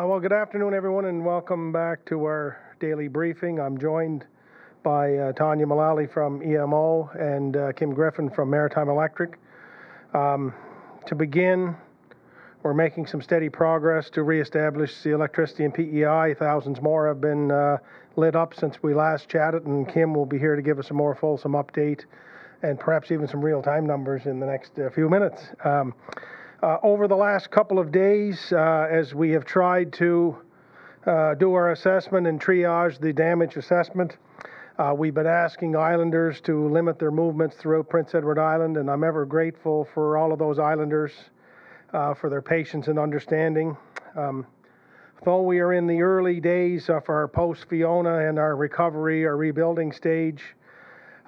Well, good afternoon, everyone, and welcome back to our daily briefing. I'm joined by Tanya Mullally from EMO and Kim Griffin from Maritime Electric. To begin, we're making some steady progress to reestablish the electricity in PEI. Thousands more have been lit up since we last chatted, and Kim will be here to give us a more fulsome update and perhaps even some real-time numbers in the next few minutes. Over the last couple of days, as we have tried to do our assessment and triage the damage assessment, we've been asking islanders to limit their movements throughout Prince Edward Island, and I'm ever grateful for all of those islanders for their patience and understanding. Though we are in the early days of our post-Fiona and our recovery, our rebuilding stage,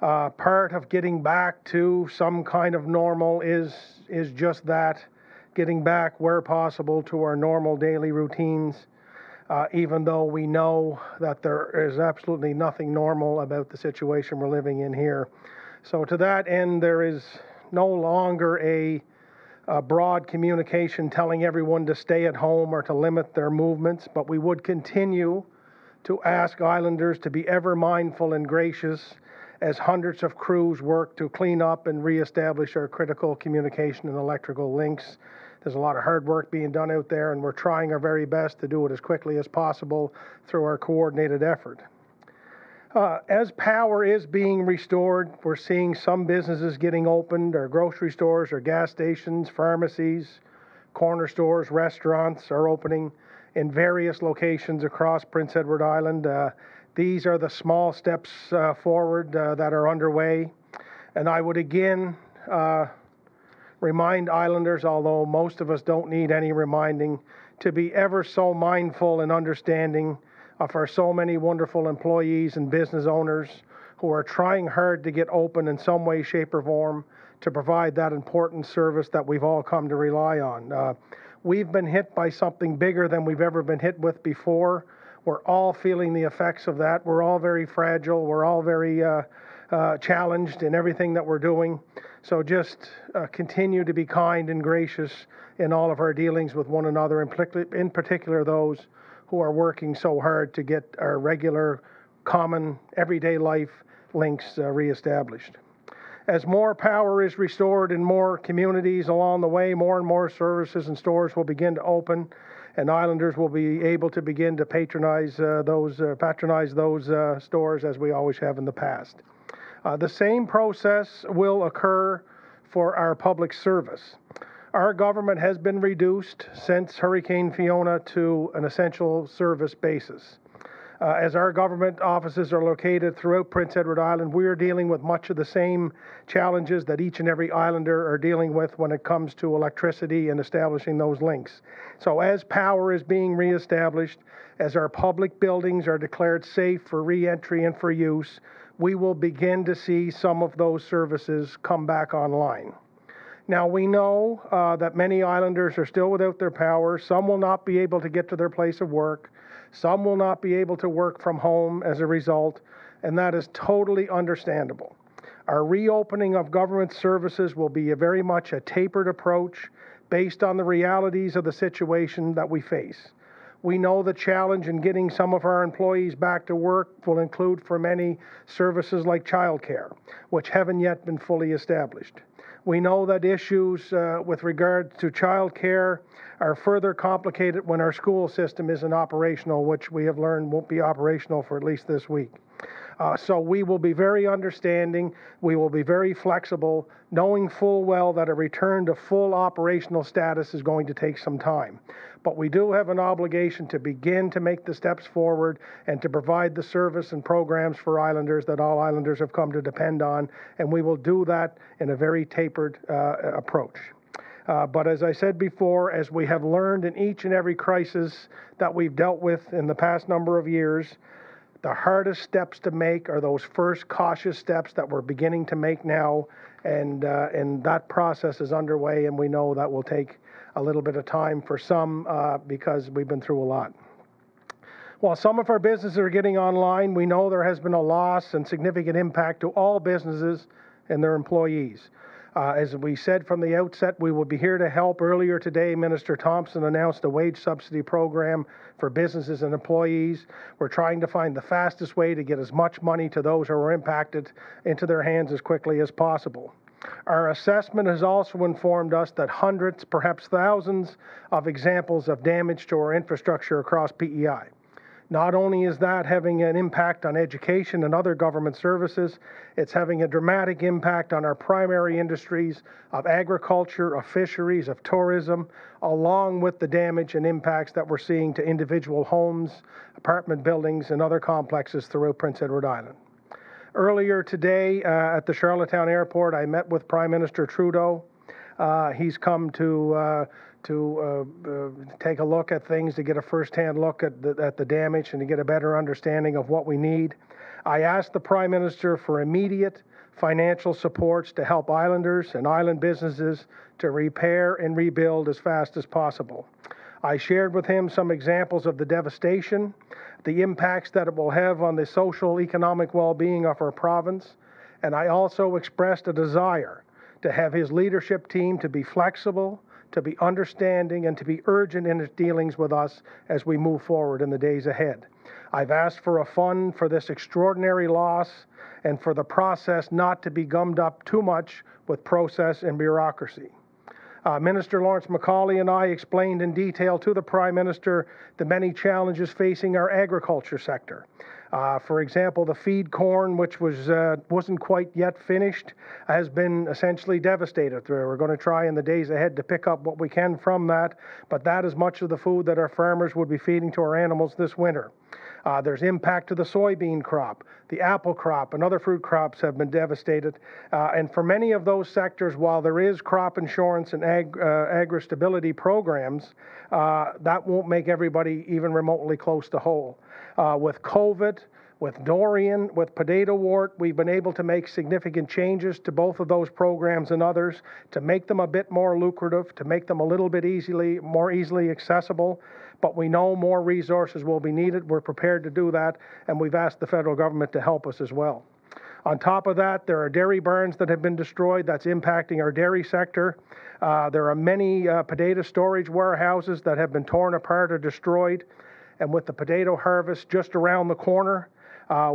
part of getting back to some kind of normal is just that, getting back where possible to our normal daily routines, even though we know that there is absolutely nothing normal about the situation we're living in here. So to that end, there is no longer a broad communication telling everyone to stay at home or to limit their movements, but we would continue to ask islanders to be ever mindful and gracious as hundreds of crews work to clean up and reestablish our critical communication and electrical links. There's a lot of hard work being done out there, and we're trying our very best to do it as quickly as possible through our coordinated effort. As power is being restored, we're seeing some businesses getting opened, our grocery stores, our gas stations, pharmacies, corner stores, restaurants are opening in various locations across Prince Edward Island. These are the small steps forward that are underway. And I would again remind islanders, although most of us don't need any reminding, to be ever so mindful and understanding of our so many wonderful employees and business owners who are trying hard to get open in some way, shape, or form to provide that important service that we've all come to rely on. We've been hit by something bigger than we've ever been hit with before. We're all feeling the effects of that. We're all very fragile. We're all very challenged in everything that we're doing. So just continue to be kind and gracious in all of our dealings with one another, in particular those who are working so hard to get our regular, common, everyday life links reestablished. As more power is restored in more communities along the way, more and more services and stores will begin to open, and islanders will be able to begin to patronize those stores as we always have in the past. The same process will occur for our public service. Our government has been reduced since Hurricane Fiona to an essential service basis. As our government offices are located throughout Prince Edward Island, we are dealing with much of the same challenges that each and every islander are dealing with when it comes to electricity and establishing those links. So as power is being reestablished, as our public buildings are declared safe for re-entry and for use, we will begin to see some of those services come back online. Now, we know that many islanders are still without their power. Some will not be able to get to their place of work. Some will not be able to work from home as a result, and that is totally understandable. Our reopening of government services will be very much a tapered approach based on the realities of the situation that we face. We know the challenge in getting some of our employees back to work will include for many services like childcare, which haven't yet been fully established. We know that issues with regard to childcare are further complicated when our school system isn't operational, which we have learned won't be operational for at least this week. So we will be very understanding, we will be very flexible, knowing full well that a return to full operational status is going to take some time. But we do have an obligation to begin to make the steps forward and to provide the service and programs for islanders that all islanders have come to depend on, and we will do that in a very tapered approach. But as I said before, as we have learned in each and every crisis that we've dealt with in the past number of years, the hardest steps to make are those first cautious steps that we're beginning to make now, and that process is underway, and we know that will take a little bit of time for some because we've been through a lot. While some of our businesses are getting online, we know there has been a loss and significant impact to all businesses and their employees. As we said from the outset, we will be here to help. Earlier today, Minister Thompson announced a wage subsidy program for businesses and employees. We're trying to find the fastest way to get as much money to those who are impacted into their hands as quickly as possible. Our assessment has also informed us that hundreds, perhaps thousands, of examples of damage to our infrastructure across PEI. Not only is that having an impact on education and other government services, it's having a dramatic impact on our primary industries of agriculture, of fisheries, of tourism, along with the damage and impacts that we're seeing to individual homes, apartment buildings, and other complexes throughout Prince Edward Island. Earlier today at the Charlottetown Airport, I met with Prime Minister Trudeau. He's come to take a look at things, to get a first-hand look at the damage and to get a better understanding of what we need. I asked the Prime Minister for immediate financial supports to help islanders and island businesses to repair and rebuild as fast as possible. I shared with him some examples of the devastation, the impacts that it will have on the social, economic well-being of our province, and I also expressed a desire to have his leadership team to be flexible, to be understanding, and to be urgent in its dealings with us as we move forward in the days ahead. I've asked for a fund for this extraordinary loss and for the process not to be gummed up too much with process and bureaucracy. Minister Lawrence Macaulay and I explained in detail to the Prime Minister the many challenges facing our agriculture sector. For example, the feed corn, which wasn't quite yet finished, has been essentially devastated. We're going to try in the days ahead to pick up what we can from that, but that is much of the food that our farmers would be feeding to our animals this winter. There's impact to the soybean crop, the apple crop, and other fruit crops have been devastated. And for many of those sectors, while there is crop insurance and agri-stability programs, that won't make everybody even remotely close to whole. With COVID, with Dorian, with potato wart, we've been able to make significant changes to both of those programs and others to make them a bit more lucrative, to make them a little bit more easily accessible. But we know more resources will be needed. We're prepared to do that, and we've asked the federal government to help us as well. On top of that, there are dairy barns that have been destroyed. That's impacting our dairy sector. There are many potato storage warehouses that have been torn apart or destroyed. And with the potato harvest just around the corner,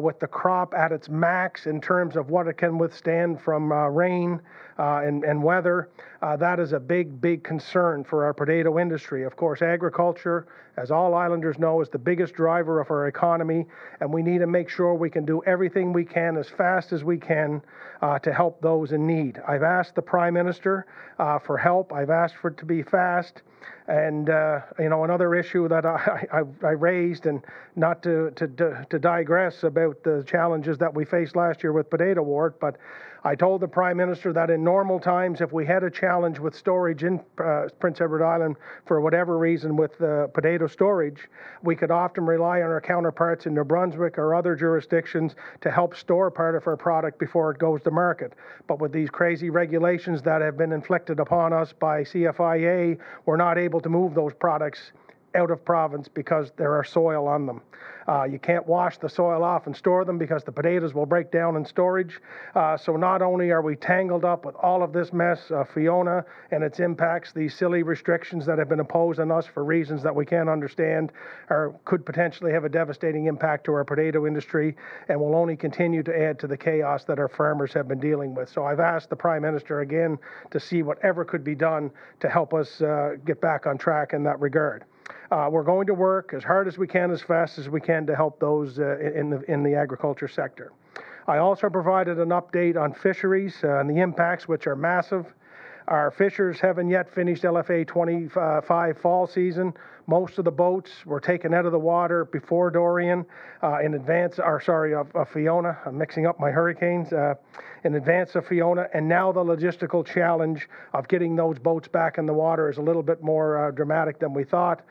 with the crop at its max in terms of what it can withstand from rain and weather, that is a big concern for our potato industry. Of course, agriculture, as all islanders know, is the biggest driver of our economy, and we need to make sure we can do everything we can as fast as we can to help those in need. I've asked the Prime Minister for help. I've asked for it to be fast. And, another issue that I raised, and not to digress about the challenges that we faced last year with potato wart, but I told the Prime Minister that in normal times, if we had a challenge with storage in Prince Edward Island for whatever reason with potato storage, we could often rely on our counterparts in New Brunswick or other jurisdictions to help store part of our product before it goes to market. But with these crazy regulations that have been inflicted upon us by CFIA, we're not able to move those products out of province because there are soil on them. You can't wash the soil off and store them because the potatoes will break down in storage. So not only are we tangled up with all of this mess, Fiona and its impacts, these silly restrictions that have been imposed on us for reasons that we can't understand could potentially have a devastating impact to our potato industry and will only continue to add to the chaos that our farmers have been dealing with. So I've asked the Prime Minister again to see whatever could be done to help us get back on track in that regard. We're going to work as hard as we can, as fast as we can to help those in the agriculture sector. I also provided an update on fisheries and the impacts, which are massive. Our fishers haven't yet finished LFA 25 fall season. Most of the boats were taken out of the water before Dorian in advance, of Fiona. I'm mixing up my hurricanes. In advance of Fiona, and now the logistical challenge of getting those boats back in the water is a little bit more dramatic than we thought,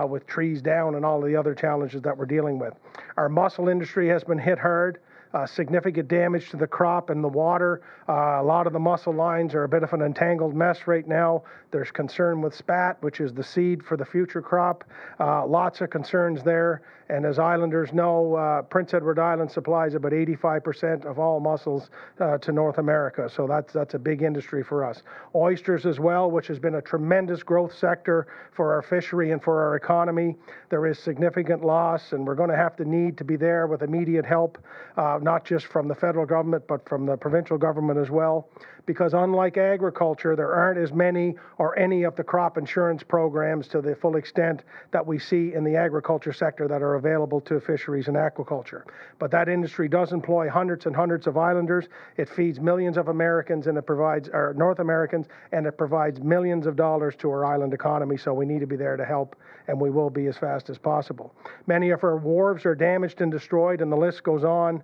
with trees down and all the other challenges that we're dealing with. Our mussel industry has been hit hard. significant damage to the crop and the water. A lot of the mussel lines are a bit of an entangled mess right now. There's concern with spat, which is the seed for the future crop. Lots of concerns there. And as islanders know, Prince Edward Island supplies about 85% of all mussels to North America. So that's a big industry for us. Oysters as well, which has been a tremendous growth sector for our fishery and for our economy. There is significant loss, and we're going to have to need to be there with immediate help, not just from the federal government, but from the provincial government as well. Because unlike agriculture, there aren't as many or any of the crop insurance programs to the full extent that we see in the agriculture sector that are available to fisheries and aquaculture. But that industry does employ hundreds and hundreds of islanders. It feeds millions of Americans, and it provides, or North Americans, and it provides millions of dollars to our island economy. So we need to be there to help, and we will be as fast as possible. Many of our wharves are damaged and destroyed, and the list goes on.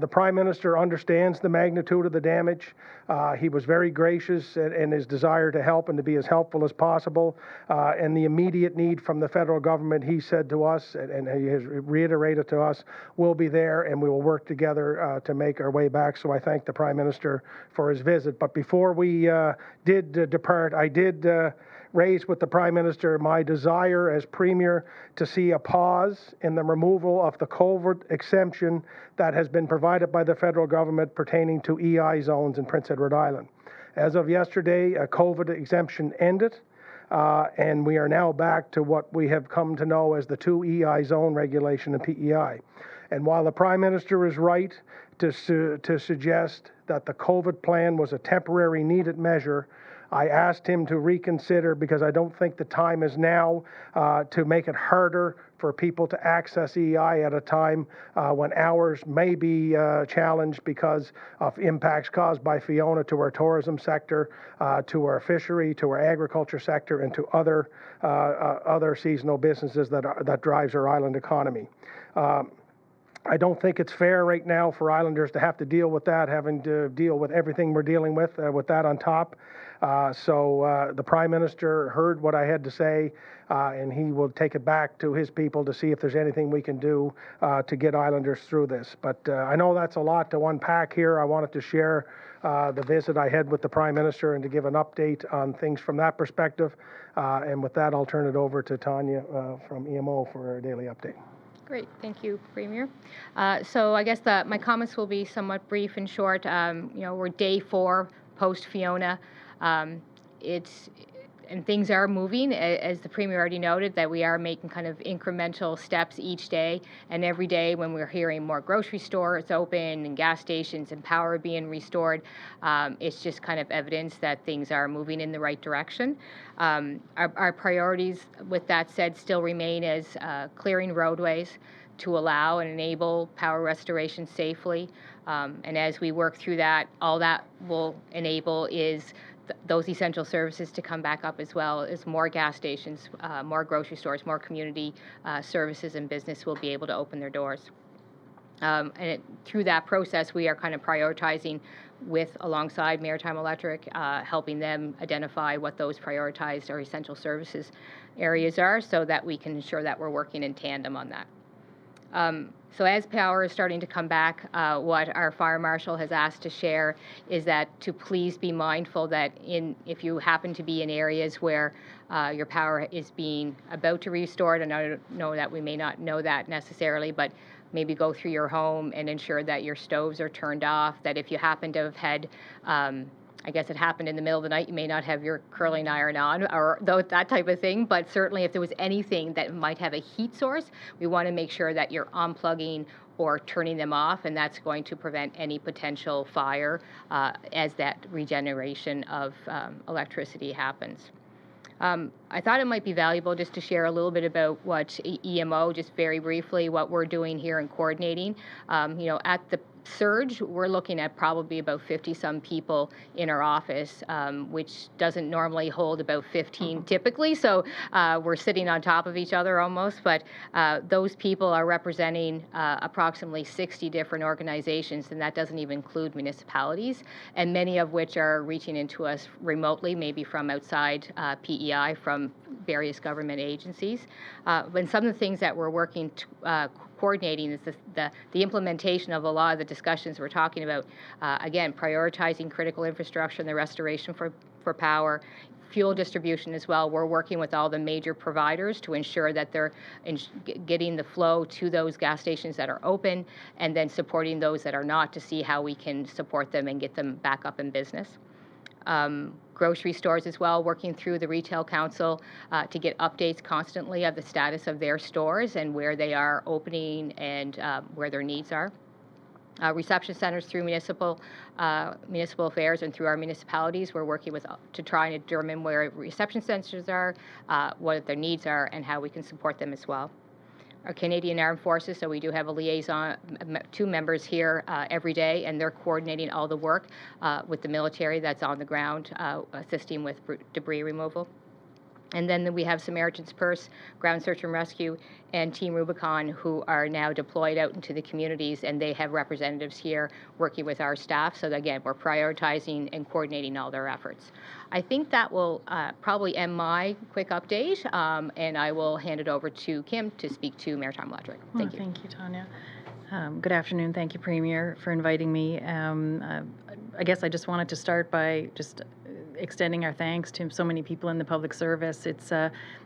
The Prime Minister understands the magnitude of the damage. He was very gracious in his desire to help and to be as helpful as possible. And the immediate need from the federal government, he said to us, and he has reiterated to us, we'll be there and we will work together to make our way back. So I thank the Prime Minister for his visit. But before we did depart, I did raised with the Prime Minister my desire as Premier to see a pause in the removal of the COVID exemption that has been provided by the federal government pertaining to EI zones in Prince Edward Island. As of yesterday, a COVID exemption ended, and we are now back to what we have come to know as the 2 EI zone regulation and PEI. And while the Prime Minister is right to suggest that the COVID plan was a temporary needed measure, I asked him to reconsider, because I don't think the time is now to make it harder for people to access EI at a time when hours may be challenged because of impacts caused by Fiona to our tourism sector, to our fishery, to our agriculture sector, and to other seasonal businesses that drives our island economy. I don't think it's fair right now for islanders to have to deal with that, having to deal with everything we're dealing with that on top. So the Prime Minister heard what I had to say, and he will take it back to his people to see if there's anything we can do to get islanders through this. But I know that's a lot to unpack here. I wanted to share the visit I had with the Prime Minister and to give an update on things from that perspective. And with that, I'll turn it over to Tanya from EMO for a daily update. Great, thank you, Premier. So I guess my comments will be somewhat brief and short. We're day 4 post Fiona. And things are moving, as the Premier already noted, that we are making kind of incremental steps each day. And every day when we're hearing more grocery stores open and gas stations and power being restored, it's just kind of evidence that things are moving in the right direction. Our priorities, with that said, still remain as clearing roadways to allow and enable power restoration safely. And as we work through that, all that will enable is those essential services to come back up, as well as more gas stations, more grocery stores, more community services and business will be able to open their doors. Through that process, we are kind of prioritizing alongside Maritime Electric, helping them identify what those prioritized or essential services areas are, so that we can ensure that we're working in tandem on that. So as power is starting to come back, what our fire marshal has asked to share is that to please be mindful that if you happen to be in areas where your power is being about to be restored, and I don't know that we may not know that necessarily, but maybe go through your home and ensure that your stoves are turned off, that if you happen to have had I guess it happened in the middle of the night, you may not have your curling iron on, or that type of thing, but certainly if there was anything that might have a heat source, we want to make sure that you're unplugging or turning them off, and that's going to prevent any potential fire as that regeneration of electricity happens. I thought it might be valuable just to share a little bit about what EMO, just very briefly, what we're doing here in coordinating. At the surge, we're looking at probably about 50-some people in our office, which doesn't normally hold about 15 typically, so we're sitting on top of each other almost, but those people are representing approximately 60 different organizations, and that doesn't even include municipalities, and many of which are reaching into us remotely, maybe from outside PEI, from various government agencies. And some of the things that we're working coordinating is the implementation of a lot of the discussions we're talking about. Again, prioritizing critical infrastructure and the restoration for power, fuel distribution as well. We're working with all the major providers to ensure that they're getting the flow to those gas stations that are open, and then supporting those that are not to see how we can support them and get them back up in business. Grocery stores as well, working through the Retail Council to get updates constantly of the status of their stores and where they are opening and where their needs are. Reception centers through municipal affairs and through our municipalities, we're working to try and determine where reception centers are, what their needs are, and how we can support them as well. Our Canadian Armed Forces, so we do have a liaison, 2 members here every day, and they're coordinating all the work with the military that's on the ground, assisting with debris removal. And then we have Samaritan's Purse, Ground Search and Rescue, and Team Rubicon, who are now deployed out into the communities, and they have representatives here working with our staff. So again, we're prioritizing and coordinating all their efforts. I think that will probably end my quick update, and I will hand it over to Kim to speak to Maritime Electric. Thank you. Thank you, Tanya. Good afternoon. Thank you, Premier, for inviting me. I guess I just wanted to start by just extending our thanks to so many people in the public service. It's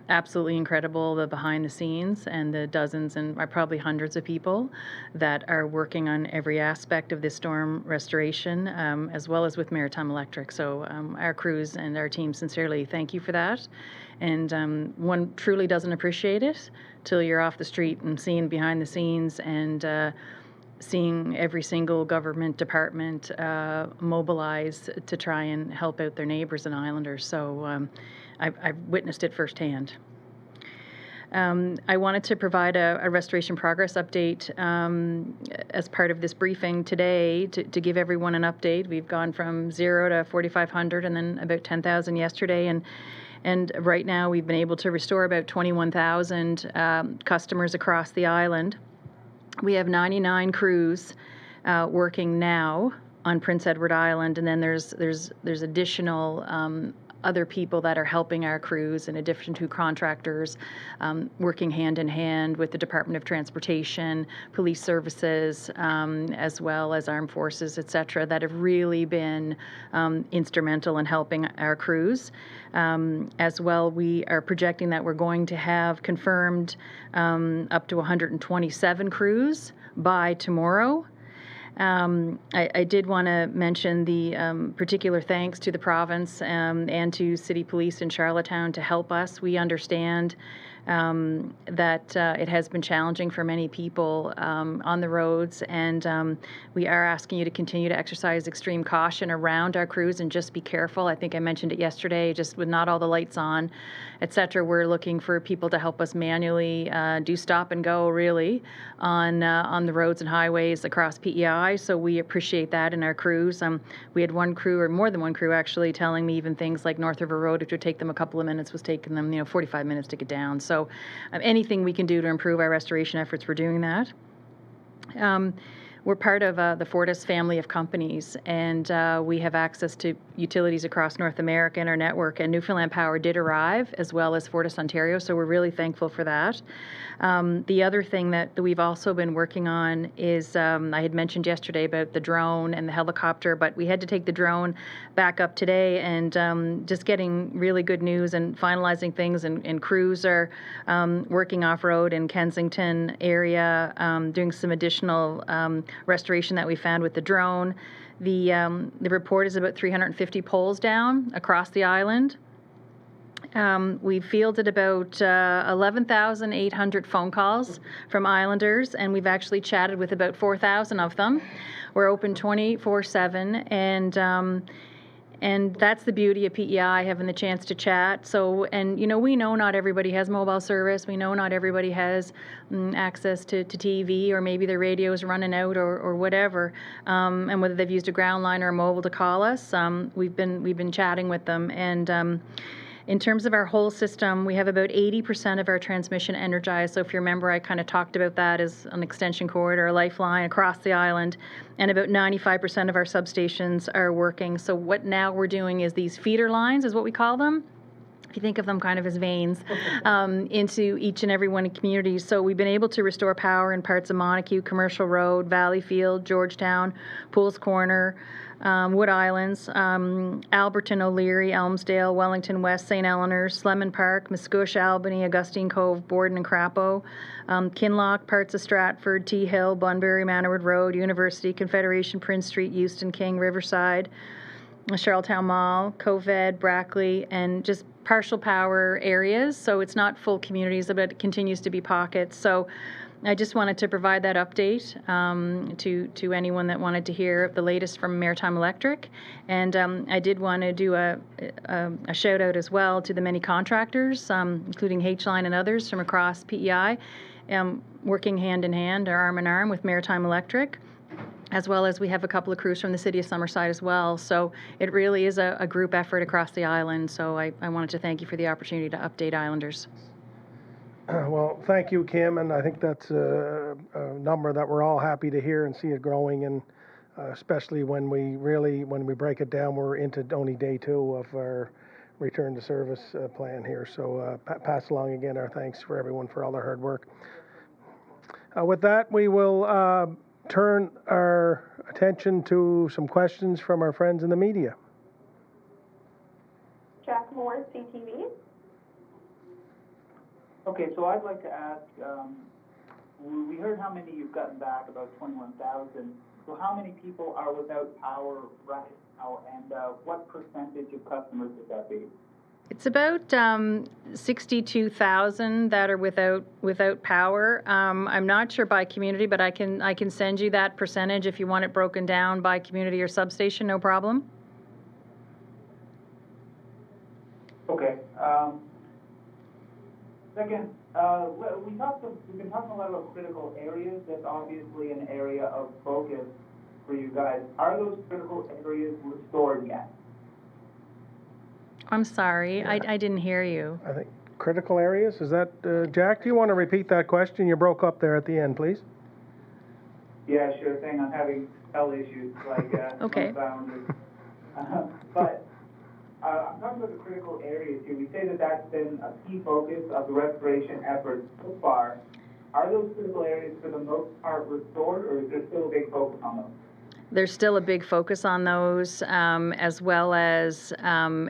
absolutely incredible, the behind the scenes and the dozens and probably hundreds of people that are working on every aspect of this storm restoration, as well as with Maritime Electric. So our crews and our team sincerely thank you for that. And one truly doesn't appreciate it till you're off the street and seeing behind the scenes and seeing every single government department mobilize to try and help out their neighbours and islanders. So I've witnessed it firsthand. I wanted to provide a restoration progress update as part of this briefing today to give everyone an update. We've gone from 0 to 4,500 and then about 10,000 yesterday. And right now we've been able to restore about 21,000 customers across the island. We have 99 crews working now on Prince Edward Island, and then there's additional other people that are helping our crews in addition to contractors working hand in hand with the Department of Transportation, police services, as well as armed forces, etc., that have really been instrumental in helping our crews. As well, we are projecting that we're going to have confirmed up to 127 crews by tomorrow. I did want to mention the particular thanks to the province and to City Police in Charlottetown to help us. We understand that it has been challenging for many people on the roads, and we are asking you to continue to exercise extreme caution around our crews and just be careful. I think I mentioned it yesterday, just with not all the lights on, etc. We're looking for people to help us manually do stop and go, really, on the roads and highways across PEI. So we appreciate that in our crews. We had one crew, or more than one crew actually, telling me even things like North River Road, which would take them a couple of minutes, was taking them 45 minutes to get down. So anything we can do to improve our restoration efforts, we're doing that. We're part of the Fortis family of companies, and we have access to utilities across North America in our network, and Newfoundland Power did arrive, as well as Fortis Ontario, so we're really thankful for that. The other thing that we've also been working on is, I had mentioned yesterday about the drone and the helicopter, but we had to take the drone back up today, and just getting really good news and finalizing things, and crews are working off-road in Kensington area, doing some additional restoration that we found with the drone. The report is about 350 poles down across the island. We've fielded about 11,800 phone calls from islanders, and we've actually chatted with about 4,000 of them. We're open 24/7, and that's the beauty of PEI, having the chance to chat. So, and we know not everybody has mobile service. We know not everybody has access to TV, or maybe their radio is running out, or whatever. And whether they've used a ground line or a mobile to call us, we've been chatting with them. And in terms of our whole system, we have about 80% of our transmission energized. So if you remember, I kind of talked about that as an extension cord or a lifeline across the island. And about 95% of our substations are working. So what now we're doing is these feeder lines, is what we call them. if you think of them kind of as veins, into each and every one of the communities. So we've been able to restore power in parts of Montague, Commercial Road, Valleyfield, Georgetown, Pools Corner, Wood Islands, Alberton, O'Leary, Elmsdale, Wellington West, St. Eleanor's, Slemon Park, Musqueam, Albany, Augustine Cove, Borden and Crapo, Kinloch, parts of Stratford, Tea Hill, Bunbury, Manorwood Road, University, Confederation, Prince Street, Euston, King, Riverside, Charlottetown Mall, Coved, Brackley, and just partial power areas. So it's not full communities, but it continues to be pockets. So I just wanted to provide that update to anyone that wanted to hear the latest from Maritime Electric. And I did want to do a shout out as well to the many contractors, including H-Line and others from across PEI, working hand in hand or arm in arm with Maritime Electric, as well as we have a couple of crews from the City of Summerside as well. So it really is a group effort across the island. So I wanted to thank you for the opportunity to update Islanders. Well, thank you, Kim, and I think that's a number that we're all happy to hear and see it growing, and especially when we break it down, we're into only day 2 of our return to service plan here. So pass along again our thanks for everyone for all their hard work. With that, we will turn our attention to some questions from our friends in the media. Jack Moore, CTV. Okay, so I'd like to ask, we heard how many you've gotten back, about 21,000. So how many people are without power right now, and what percentage of customers would that be? It's about 62,000 that are without power. I'm not sure by community, but I can send you that percentage if you want it broken down by community or substation. No problem. Okay. Second, we've been talking a lot about critical areas. That's obviously an area of focus for you guys. Are those critical areas restored yet? I'm sorry, Yeah. I didn't hear you. I think critical areas, is that, Jack, do you want to repeat that question? You broke up there at the end, please. Yeah, sure thing. I'm having cell issues, like Okay. unfounded. But I'm talking about the critical areas here. We say that that's been a key focus of the restoration efforts so far. Are those critical areas for the most part restored, or is there still a big focus on those? There's still a big focus on those, as well as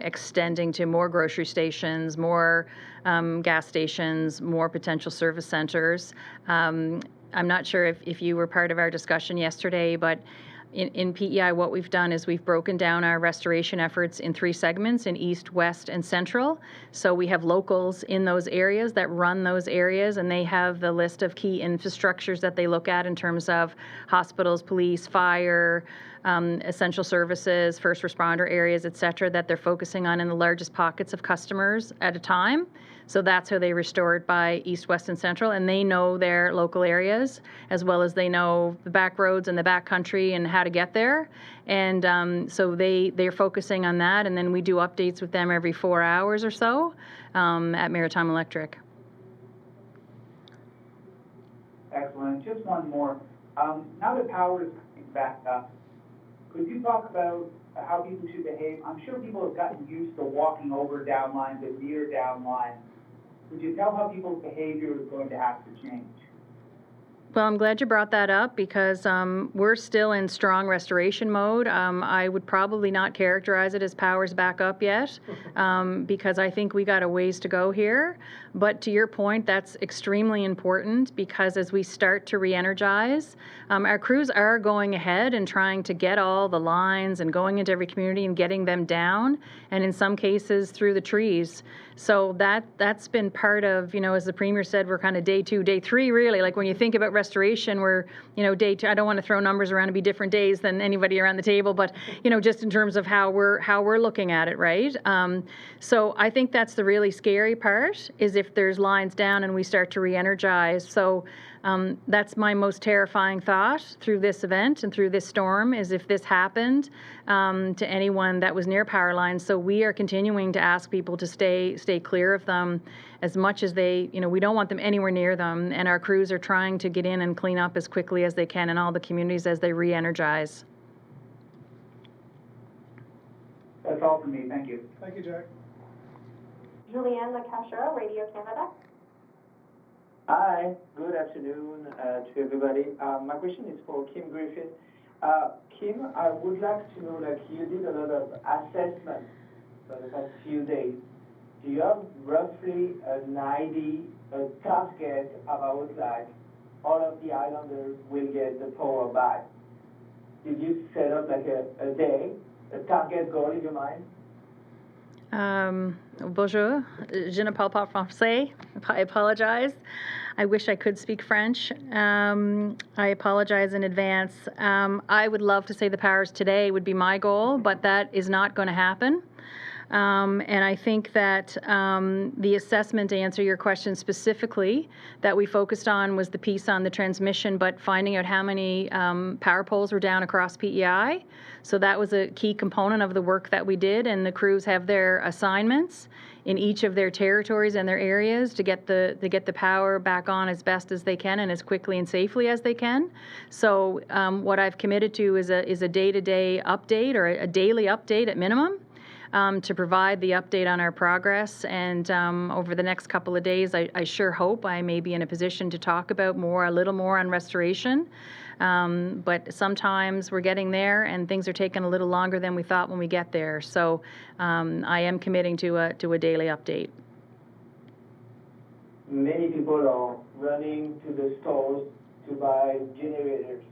extending to more grocery stations, more gas stations, more potential service centers. I'm not sure if you were part of our discussion yesterday, but in PEI, what we've done is we've broken down our restoration efforts in 3 segments, in East, West, and Central. So we have locals in those areas that run those areas, and they have the list of key infrastructures that they look at in terms of hospitals, police, fire, essential services, first responder areas, et cetera, that they're focusing on in the largest pockets of customers at a time. So that's how they restore it by East, West, and Central, and they know their local areas as well as they know the back roads and the back country and how to get there. And so they're focusing on that, and then we do updates with them every 4 hours or so at Maritime Electric. Excellent. Just one more. Now that power is coming back up, could you talk about how people should behave? I'm sure people have gotten used to walking over downlines and near downlines. Would you tell how people's behavior is going to have to change? Well, I'm glad you brought that up because we're still in strong restoration mode. I would probably not characterize it as power's back up yet because I think we got a ways to go here. But to your point, that's extremely important because as we start to re-energize, our crews are going ahead and trying to get all the lines and going into every community and getting them down, and in some cases through the trees. So that's been part of, as the Premier said, we're kind of day 2, day 3, really. Like when you think about restoration, we're, day 2. I don't want to throw numbers around to be different days than anybody around the table, but, just in terms of how we're looking at it, right? So I think that's the really scary part, is if there's lines down and we start to re-energize. So that's my most terrifying thought through this event and through this storm, is if this happened to anyone that was near power lines. So we are continuing to ask people to stay clear of them as much as they, we don't want them anywhere near them. And our crews are trying to get in and clean up as quickly as they can in all the communities as they re-energize. That's all for me. Thank you. Thank you, Jack. Julianne LaCachera, Radio Canada. Hi, good afternoon to everybody. My question is for Kim Griffin. Kim, I would like to know, like, you did a lot of assessments for the past few days. Do you have roughly an idea, a target about, like, all of the islanders will get the power back? Did you set up, like, a day, a target goal in your mind? Bonjour, je ne parle pas français. I apologize. I wish I could speak French. I apologize in advance. I would love to say the powers today would be my goal, but that is not going to happen. And I think that the assessment, to answer your question specifically, that we focused on was the piece on the transmission, but finding out how many power poles were down across PEI. So that was a key component of the work that we did, and the crews have their assignments in each of their territories and their areas to get the power back on as best as they can and as quickly and safely as they can. So what I've committed to is a day-to-day update, or a daily update at minimum, to provide the update on our progress. And over the next couple of days, I sure hope I may be in a position to talk about a little more on restoration. But sometimes we're getting there and things are taking a little longer than we thought when we get there. So I am committing to a daily update. Many people are running to the stores to buy generators.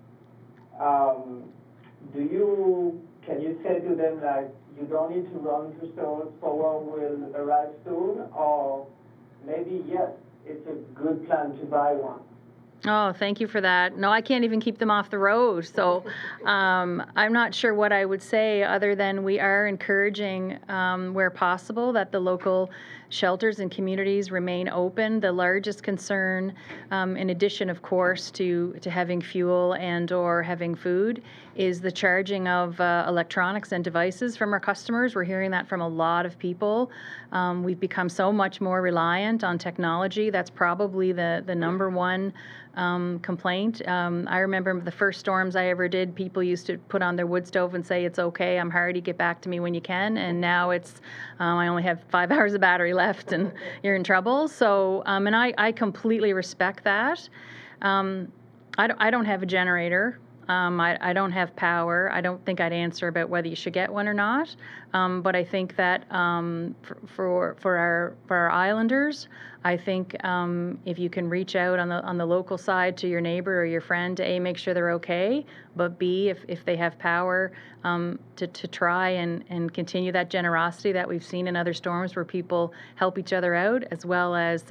Can you say to them, like, you don't need to run to stores, power will arrive soon, or maybe, yes, it's a good plan to buy one? Oh, thank you for that. No, I can't even keep them off the road. So I'm not sure what I would say other than we are encouraging, where possible, that the local shelters and communities remain open. The largest concern, in addition, of course, to having fuel and or having food, is the charging of electronics and devices from our customers. We're hearing that from a lot of people. We've become so much more reliant on technology. That's probably the number one complaint. I remember the first storms I ever did, people used to put on their wood stove and say, it's okay, I'm hardy, get back to me when you can. And now it's, I only have 5 hours of battery left and you're in trouble. So, and I completely respect that. I don't have a generator. I don't have power. I don't think I'd answer about whether you should get one or not. But I think that for our islanders, I think if you can reach out on the local side to your neighbor or your friend to A, make sure they're okay, but B, if they have power, to try and continue that generosity that we've seen in other storms where people help each other out, as well as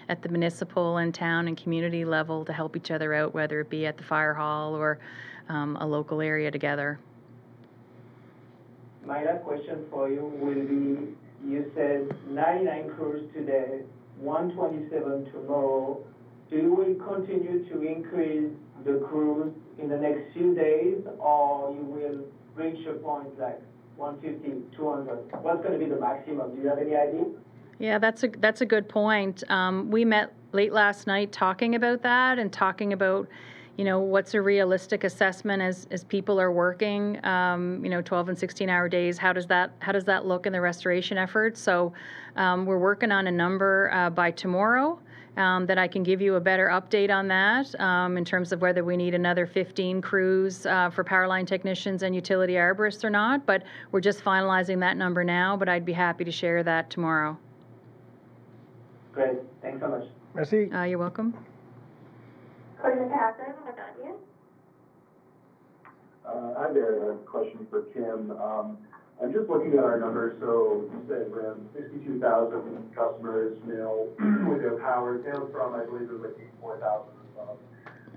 at the municipal and town and community level to help each other out, whether it be at the fire hall or a local area together. My last question for you will be, you said 99 crews today, 127 tomorrow. Do you will continue to increase the crews in the next few days, or you will reach a point like 150, 200? What's going to be the maximum? Do you have any idea? Yeah, that's a good point. We met late last night talking about that and talking about, what's a realistic assessment as people are working, 12 and 16-hour days. How does that look in the restoration effort? So we're working on a number by tomorrow that I can give you a better update on that in terms of whether we need another 15 crews for power line technicians and utility arborists or not. But we're just finalizing that number now, but I'd be happy to share that tomorrow. Great. Thanks so much. Merci. You're welcome. According to Catherine, with Onion. Hi there, a question for Kim. I'm just looking at our numbers. So you said around 62,000 customers, with their power down from, I believe it was like 84,000 or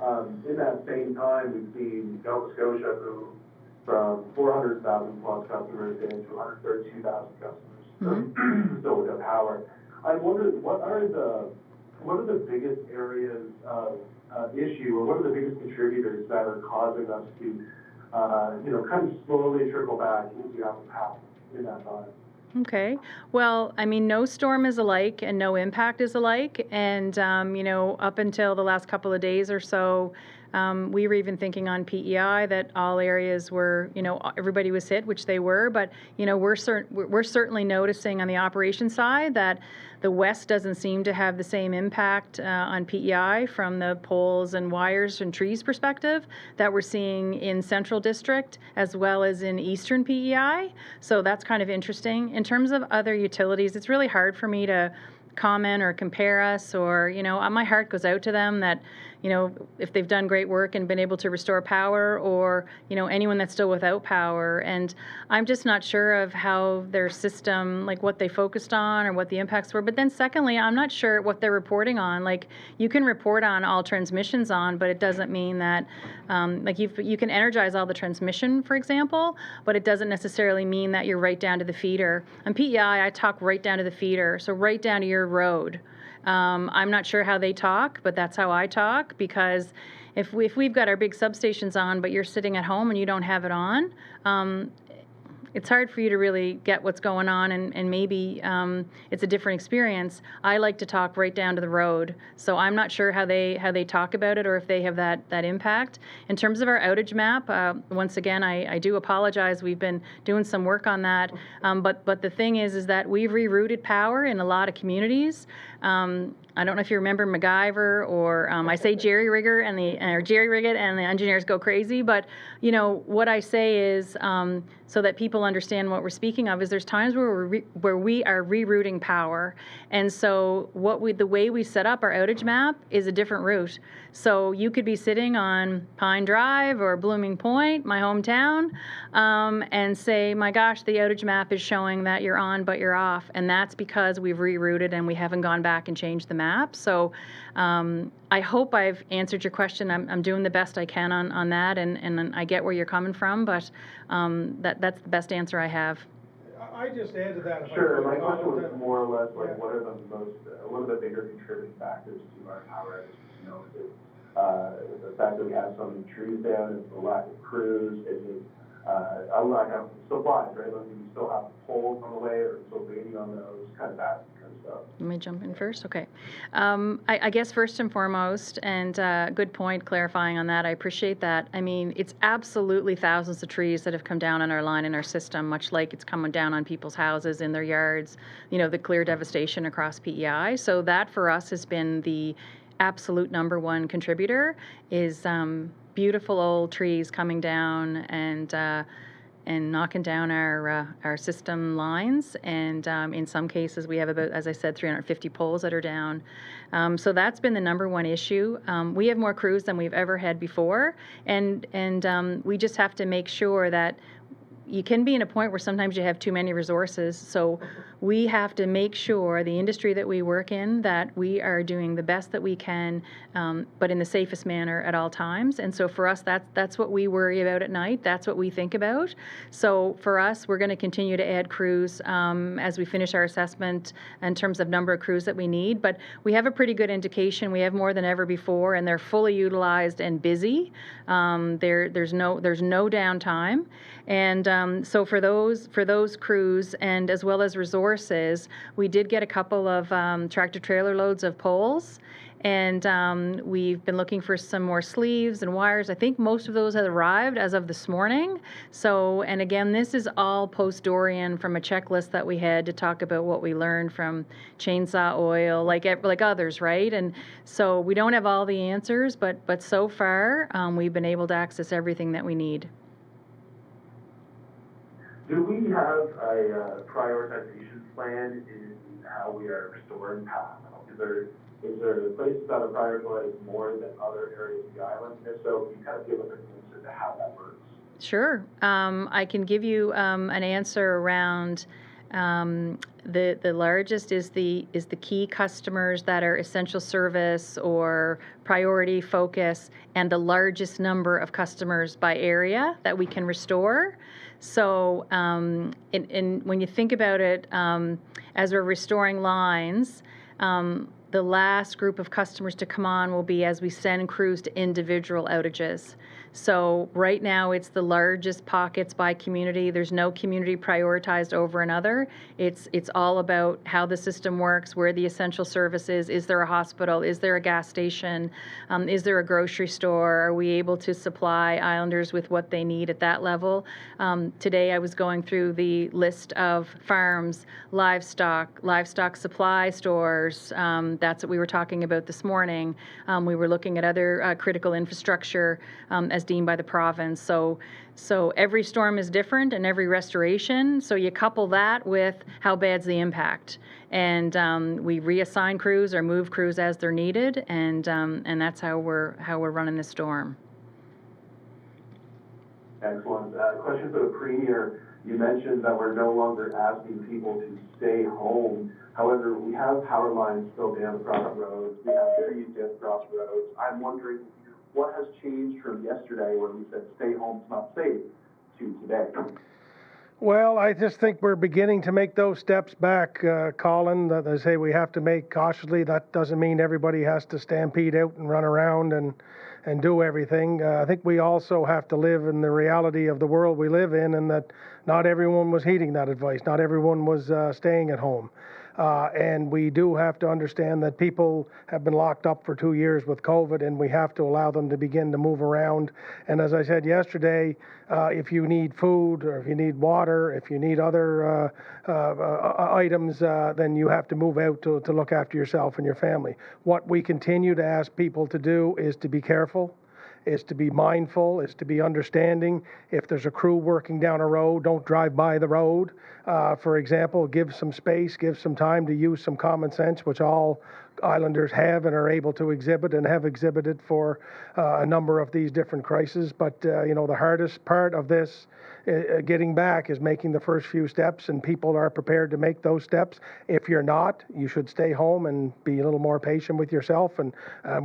so. In that same time, we've seen Nova Scotia move from 400,000 plus customers down to 132,000 customers, still with their power. I wondered, what are the biggest areas of issue, or what are the biggest contributors that are causing us to, kind of slowly trickle back into out the power in that time? Okay. Well, I mean, no storm is alike and no impact is alike. And, up until the last couple of days or so, We were even thinking on PEI that all areas were, everybody was hit, which they were, but, we're certainly noticing on the operation side that the West doesn't seem to have the same impact on PEI from the poles and wires and trees perspective that we're seeing in Central District as well as in Eastern PEI. So that's kind of interesting. In terms of other utilities, it's really hard for me to comment or compare us, or my heart goes out to them that if they've done great work and been able to restore power, or anyone that's still without power. And I'm just not sure of how their system, like what they focused on or what the impacts were. But then secondly, I'm not sure what they're reporting on. Like, you can report on all transmissions on, but it doesn't mean that you can energize all the transmission, for example, but it doesn't necessarily mean that you're right down to the feeder. On PEI, I talk right down to the feeder, so right down to your road. I'm not sure how they talk, but that's how I talk, because if we've got our big substations on, but you're sitting at home and you don't have it on, it's hard for you to really get what's going on, and maybe it's a different experience. I like to talk right down to the road, so I'm not sure how they talk about it or if they have that impact. In terms of our outage map, once again, I do apologize. We've been doing some work on that, but the thing is that we've rerouted power in a lot of communities. I don't know if you remember MacGyver, or I say jerry rig it, and the engineers go crazy. But what I say is, so that people understand what we're speaking of, is there's times where we are rerouting power, and so the way we set up our outage map is a different route. So you could be sitting on Pine Drive or Blooming Point, my hometown, and say, my gosh, the outage map is showing that you're on but you're off, and that's because we've rerouted and we haven't gone back and changed the map. So I hope I've answered your question. I'm doing the best I can on that, and I get where you're coming from, but that's the best answer I have. I just add to that. Sure. My question was more or less like, what are what are the bigger contributing factors to our power outages? Is it the fact that we have so many trees down? Is it the lack of crews? Is it a lack of supplies, right? Like, we still have poles on the way, or still waiting on those, kind of that kind of stuff. Let me jump in first. Okay. I guess first and foremost, and good point clarifying on that. I appreciate that. I mean, it's absolutely thousands of trees that have come down on our line in our system, much like it's coming down on people's houses, in their yards, the clear devastation across PEI. So that for us has been the absolute number one contributor, is beautiful old trees coming down and knocking down our system lines. And in some cases, we have about, as I said, 350 poles that are down. So that's been the number one issue. We have more crews than we've ever had before, and we just have to make sure that you can be in a point where sometimes you have too many resources. So we have to make sure, the industry that we work in, that we are doing the best that we can, but in the safest manner at all times. And so for us, that's what we worry about at night. That's what we think about. So for us, we're going to continue to add crews as we finish our assessment in terms of number of crews that we need. But we have a pretty good indication. We have more than ever before, and they're fully utilized and busy. There's no downtime. And so for those crews, and as well as resources, we did get a couple of tractor trailer loads of poles, and we've been looking for some more sleeves and wires. I think most of those have arrived as of this morning. So, and again, this is all post-Dorian from a checklist that we had to talk about what we learned from chainsaw oil, like others, right? And so we don't have all the answers, but so far we've been able to access everything that we need. Do we have a prioritization plan in how we are restoring power? Is there places that are prioritized more than other areas of the island? If so, can you kind of give us a glimpse into how that works? Sure. I can give you an answer around the largest is the key customers that are essential service or priority focus, and the largest number of customers by area that we can restore. So when you think about it, as we're restoring lines, the last group of customers to come on will be as we send crews to individual outages. So right now, it's the largest pockets by community. There's no community prioritized over another. It's all about how the system works, where the essential service is there a hospital, is there a gas station, is there a grocery store, are we able to supply Islanders with what they need at that level? Today I was going through the list of farms, livestock supply stores. That's what we were talking about this morning. We were looking at other critical infrastructure as deemed by the province. So every storm is different and every restoration. So you couple that with how bad's the impact. And we reassign crews or move crews as they're needed, and that's how we're running the storm. Excellent. Question for the Premier. You mentioned that we're no longer asking people to stay home. However, we have power lines still down across roads. We have trees down across roads. I'm wondering what has changed from yesterday when we said stay home is not safe to today? Well, I just think we're beginning to make those steps back, Colin. That they say we have to make cautiously. That doesn't mean everybody has to stampede out and run around and do everything. I think we also have to live in the reality of the world we live in, and that not everyone was heeding that advice. Not everyone was staying at home. And we do have to understand that people have been locked up for 2 years with COVID, and we have to allow them to begin to move around. And as I said yesterday, if you need food or if you need water, if you need other items, then you have to move out to look after yourself and your family. What we continue to ask people to do is to be careful, is to be mindful, is to be understanding. If there's a crew working down a road, don't drive by the road. For example, give some space, give some time to use some common sense, which all Islanders have and are able to exhibit and have exhibited for a number of these different crises. But, the hardest part of this getting back is making the first few steps, and people are prepared to make those steps. If you're not, you should stay home and be a little more patient with yourself, and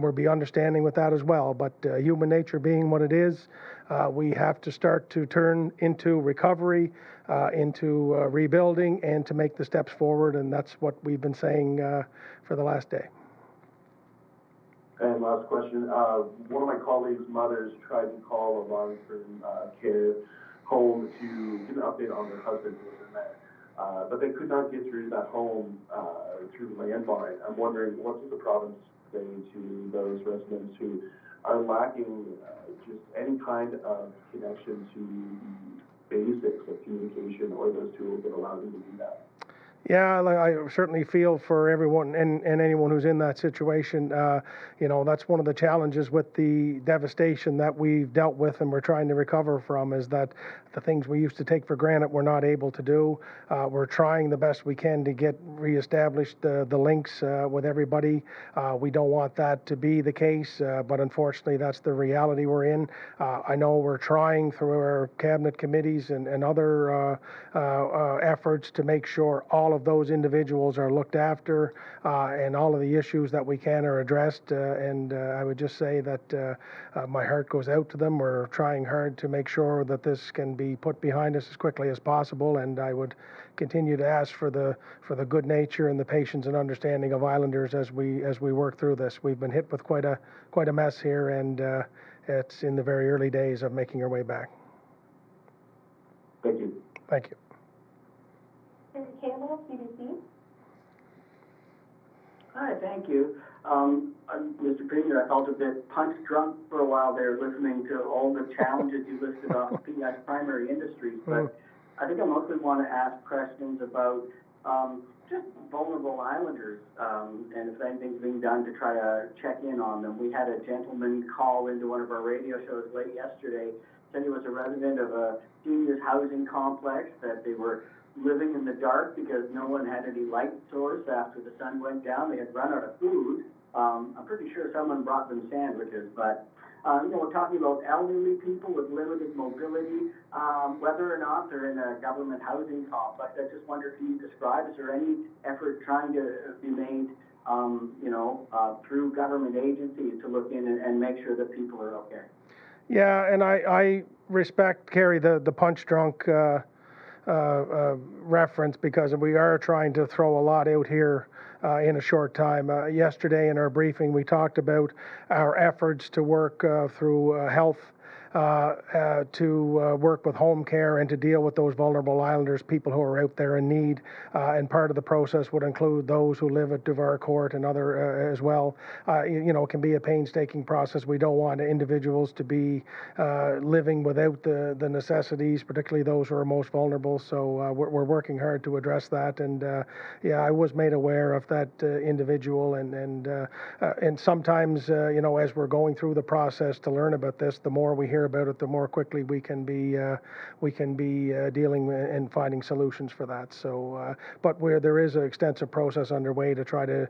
we'll be understanding with that as well. But human nature being what it is, we have to start to turn into recovery, into rebuilding, and to make the steps forward, and that's what we've been saying for the last day. And last question, one of my colleagues' mothers tried to call a long-term care home to give an update on their husband who was in there, but they could not get through that home through the landline. I'm wondering, what does the province say to those residents who are lacking just any kind of connection to the basics of communication or those tools that allow them to do that? Yeah, I certainly feel for everyone and anyone who's in that situation. That's one of the challenges with the devastation that we've dealt with and we're trying to recover from, is that the things we used to take for granted we're not able to do. We're trying the best we can to get reestablished the links with everybody. We don't want that to be the case, but unfortunately that's the reality we're in. I know we're trying through our cabinet committees and other efforts to make sure all of those individuals are looked after and all of the issues that we can are addressed. And I would just say that my heart goes out to them. We're trying hard to make sure that this can be put behind us as quickly as possible. And I would continue to ask for the good nature and the patience and understanding of Islanders as we work through this. We've been hit with quite a mess here, and it's in the very early days of making our way back. Thank you. Thank you. Mr. Campbell, CBC. Hi, thank you. Mr. Premier, I felt a bit punch drunk for a while there listening to all the challenges you listed off PEI's primary industries, but I think I mostly want to ask questions about just vulnerable Islanders and if anything's being done to try to check in on them. We had a gentleman call into one of our radio shows late yesterday, said he was a resident of a seniors housing complex, that they were living in the dark because no one had any light source after the sun went down. They had run out of food. I'm pretty sure someone brought them sandwiches, but we're talking about elderly people with limited mobility, whether or not they're in a government housing complex. I just wonder, can you describe, is there any effort trying to be made, through government agencies to look in and make sure that people are okay? Yeah, and I respect, Kerry, the punch drunk reference, because we are trying to throw a lot out here in a short time. Yesterday in our briefing, we talked about our efforts to work through health to work with home care and to deal with those vulnerable islanders, people who are out there in need. And part of the process would include those who live at Duvar Court and other as well. It can be a painstaking process. We don't want individuals to be living without the necessities, particularly those who are most vulnerable. So we're working hard to address that. And I was made aware of that individual. And sometimes, as we're going through the process to learn about this, the more we hear about it, the more quickly we can be dealing and finding solutions for that. So, but where there is an extensive process underway to try to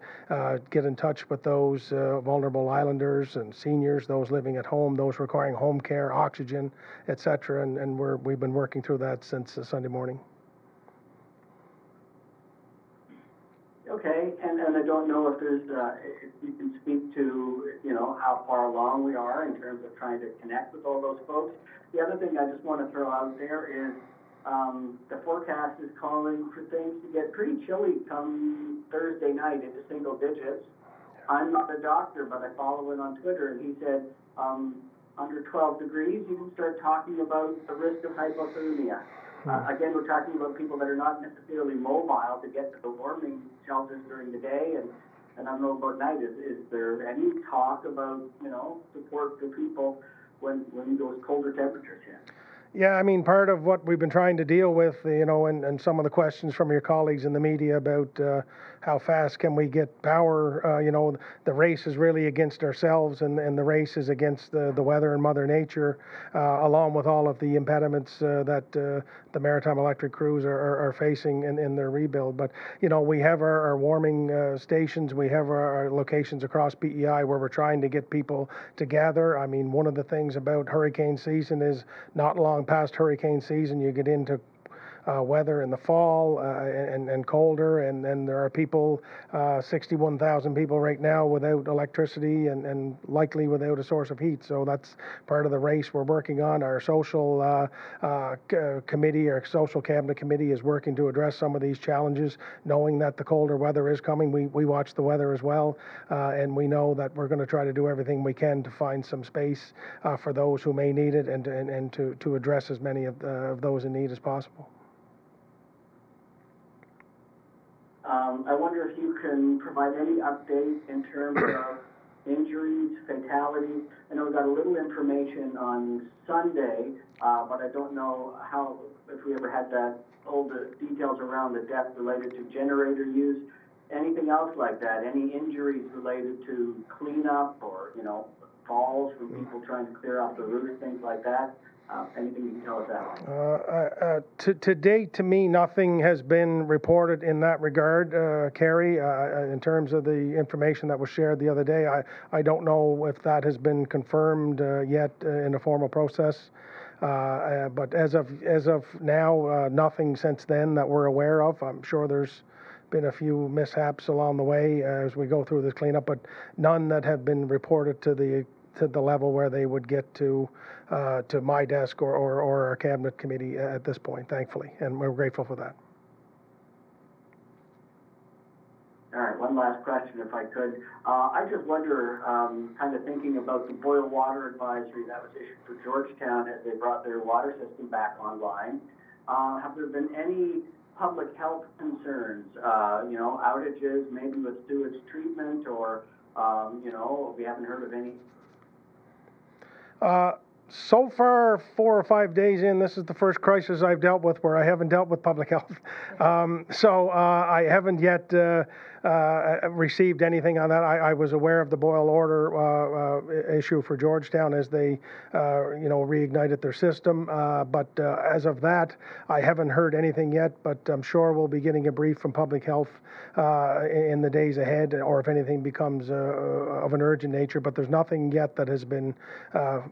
get in touch with those vulnerable islanders and seniors, those living at home, those requiring home care, oxygen, etc. And we've been working through that since Sunday morning. Okay, and I don't know if there's, if you can speak to, how far along we are in terms of trying to connect with all those folks. The other thing I just want to throw out there is the forecast is calling for things to get pretty chilly come Thursday night into single digits. I'm not a doctor, but I follow it on Twitter, and he said under 12 degrees, you can start talking about the risk of hypothermia. Again, we're talking about people that are not necessarily mobile to get to the warming shelters during the day, and I don't know about night. Is there any talk about, support for people when those colder temperatures hit? Yeah, I mean, part of what we've been trying to deal with, and some of the questions from your colleagues in the media about how fast can we get power, the race is really against ourselves, and the race is against the weather and Mother Nature, along with all of the impediments that the maritime electric crews are facing in their rebuild. But, we have our warming stations, we have our locations across PEI where we're trying to get people to gather. I mean, one of the things about hurricane season is not long past hurricane season, you get into weather in the fall and colder, and then there are people, 61,000 people right now without electricity and likely without a source of heat. So that's part of the race we're working on. Our social committee, our social cabinet committee is working to address some of these challenges, knowing that the colder weather is coming. We watch the weather as well, and we know that we're going to try to do everything we can to find some space for those who may need it and to address as many of those in need as possible. I wonder if you can provide any update in terms of injuries, fatalities. I know we got a little information on Sunday, but I don't know if we ever had all the details around the death related to generator use. Anything else like that? Any injuries related to cleanup or, falls from people trying to clear off the roof, things like that? Anything you can tell us that? To date, to me, nothing has been reported in that regard, Carrie. In terms of the information that was shared the other day, I don't know if that has been confirmed yet in a formal process. But as of now, nothing since then that we're aware of. I'm sure there's been a few mishaps along the way as we go through this cleanup, but none that have been reported to the level where they would get to my desk or our cabinet committee at this point, thankfully, and we're grateful for that. All right, one last question, if I could. I just wonder, kind of thinking about the boil water advisory that was issued for Georgetown as they brought their water system back online. Have there been any public health concerns, outages, maybe with sewage treatment, or, we haven't heard of any? So far, 4 or 5 days in, this is the first crisis I've dealt with where I haven't dealt with public health. So I haven't yet received anything on that. I was aware of the boil order issue for Georgetown as they, reignited their system. But as of that, I haven't heard anything yet, but I'm sure we'll be getting a brief from public health in the days ahead, or if anything becomes of an urgent nature. But there's nothing yet that has been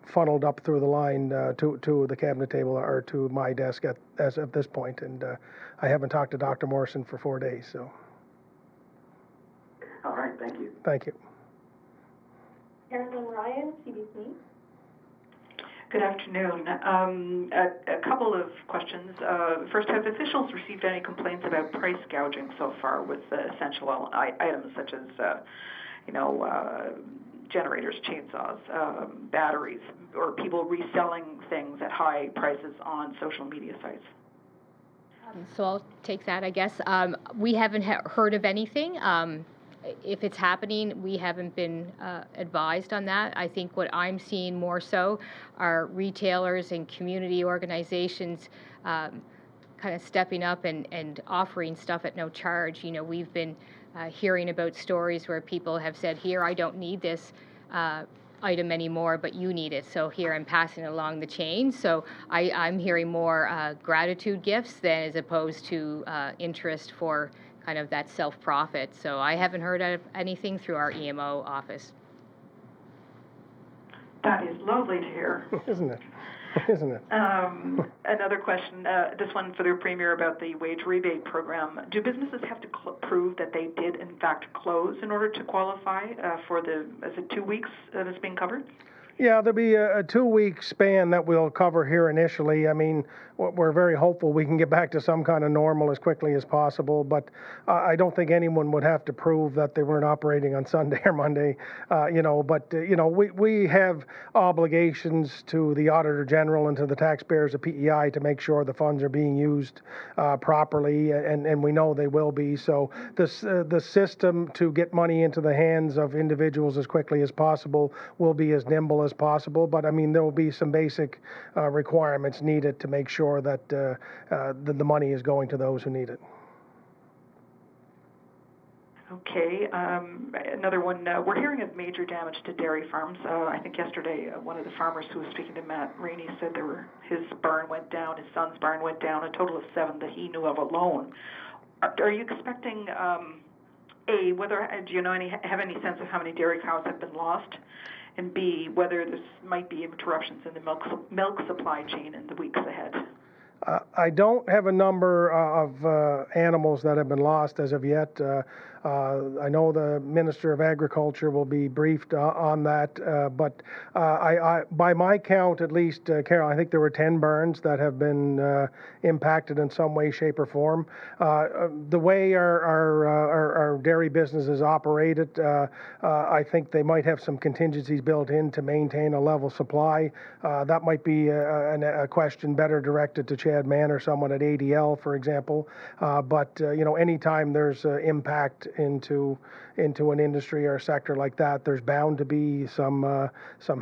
funneled up through the line to the cabinet table or to my desk as of this point. And I haven't talked to Dr. Morrison for 4 days. So. All right, thank you. Thank you. Carolyn Ryan, CBC. Good afternoon. A couple of questions. First, have officials received any complaints about price gouging so far with essential items such as, generators, chainsaws, batteries, or people reselling things at high prices on social media sites? So I'll take that, I guess. We haven't heard of anything. If it's happening, we haven't been advised on that. I think what I'm seeing more so are retailers and community organizations kind of stepping up and offering stuff at no charge. You know, we've been hearing about stories where people have said, here, I don't need this item anymore, but you need it, so here I'm passing it along the chain. So I'm hearing more gratitude gifts than as opposed to interest for kind of that self-profit. So I haven't heard of anything through our EMO office. That is lovely to hear. Isn't it? Isn't it? Another question, this one for the Premier about the wage rebate program. Do businesses have to prove that they did in fact close in order to qualify for the, is it 2 weeks that is being covered? Yeah, there'll be a 2-week span that we'll cover here initially. I mean, we're very hopeful we can get back to some kind of normal as quickly as possible, but I don't think anyone would have to prove that they weren't operating on Sunday or Monday, we have obligations to the Auditor General and to the taxpayers of PEI to make sure the funds are being used properly, and we know they will be. So the system to get money into the hands of individuals as quickly as possible will be as nimble as possible, but I mean there will be some basic requirements needed to make sure that the money is going to those who need it. Okay, another one. We're hearing of major damage to dairy farms. I think yesterday one of the farmers who was speaking to Matt Rainey said his barn went down, his son's barn went down, a total of 7 that he knew of alone. Are you expecting, A, whether, do you know have any sense of how many dairy cows have been lost? And B, whether there might be interruptions in the milk supply chain in the weeks ahead? I don't have a number of animals that have been lost as of yet. I know the Minister of Agriculture will be briefed on that, but by my count, at least, Carol, I think there were 10 burns that have been impacted in some way, shape, or form. The way our dairy business is operated, I think they might have some contingencies built in to maintain a level supply. That might be a question better directed to Chad Mann or someone at ADL, for example. But anytime there's impact into an industry or a sector like that, there's bound to be some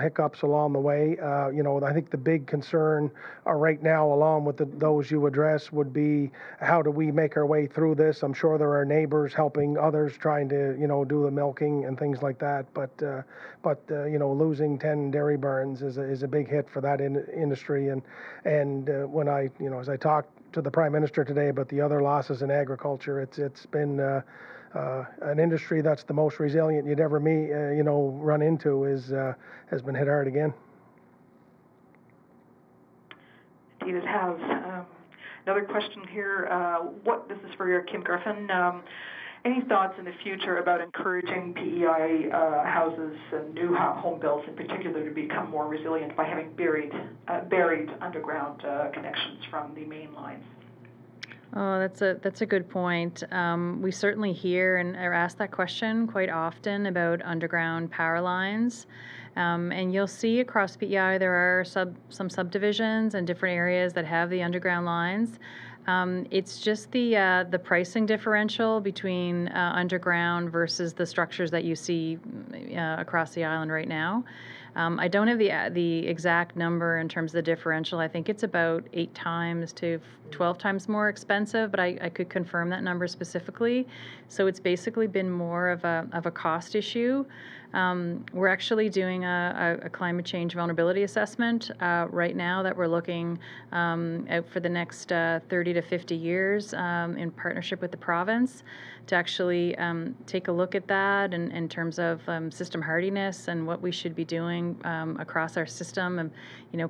hiccups along the way. I think the big concern right now, along with those you address, would be how do we make our way through this? I'm sure there are neighbors helping others trying to do the milking and things like that. But losing 10 dairy burns is a big hit for that industry. And when I as I talked to the Prime Minister today about the other losses in agriculture, it's been an industry that's the most resilient you'd ever run into has been hit hard again. Indeed, it has. Another question here. This is for Kim Griffin. Any thoughts in the future about encouraging PEI houses and new home builds in particular to become more resilient by having buried underground connections from the main lines? Oh, that's a good point. We certainly hear and are asked that question quite often about underground power lines. And you'll see across PEI there are some subdivisions and different areas that have the underground lines. It's just the pricing differential between underground versus the structures that you see across the island right now. I don't have the exact number in terms of the differential. I think it's about 8 times to 12 times more expensive, but I could confirm that number specifically. So it's basically been more of a cost issue. We're actually doing a climate change vulnerability assessment right now that we're looking out for the next 30 to 50 years in partnership with the province to actually take a look at that in terms of system hardiness and what we should be doing across our system, and